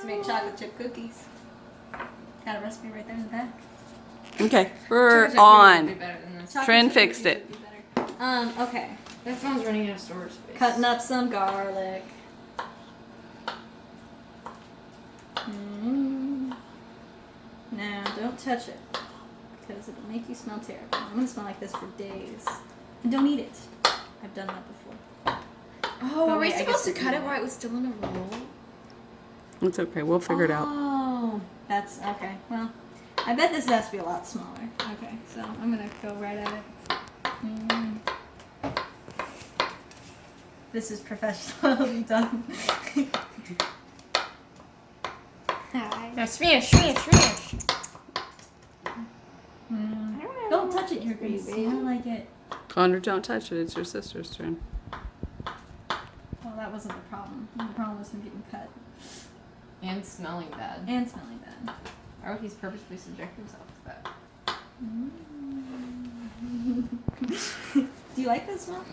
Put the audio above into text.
to make chocolate chip cookies. Got a recipe right there in the back. Okay, we're on. Trin chip fixed cookies it. would be better. Okay. That phone's running out of storage space. Cutting up some garlic. Now, don't touch it, because it'll make you smell terrible. I'm going to smell like this for days. And don't eat it. I've done that before. Oh, were we wait, I supposed to guess cut we it do while it was still in a roll? It's okay, we'll figure it out. Oh, that's okay. Well, I bet this has to be a lot smaller. Okay, so I'm going to go right at it. This is professionally done. Now smash, smash, smash. Don't touch it, you're going to smell like it. Connor, don't touch it. It's your sister's turn. Well, that wasn't the problem. The problem was him getting cut. And smelling bad. And smelling bad. Why would he purposely subject himself to that? Do you like this one?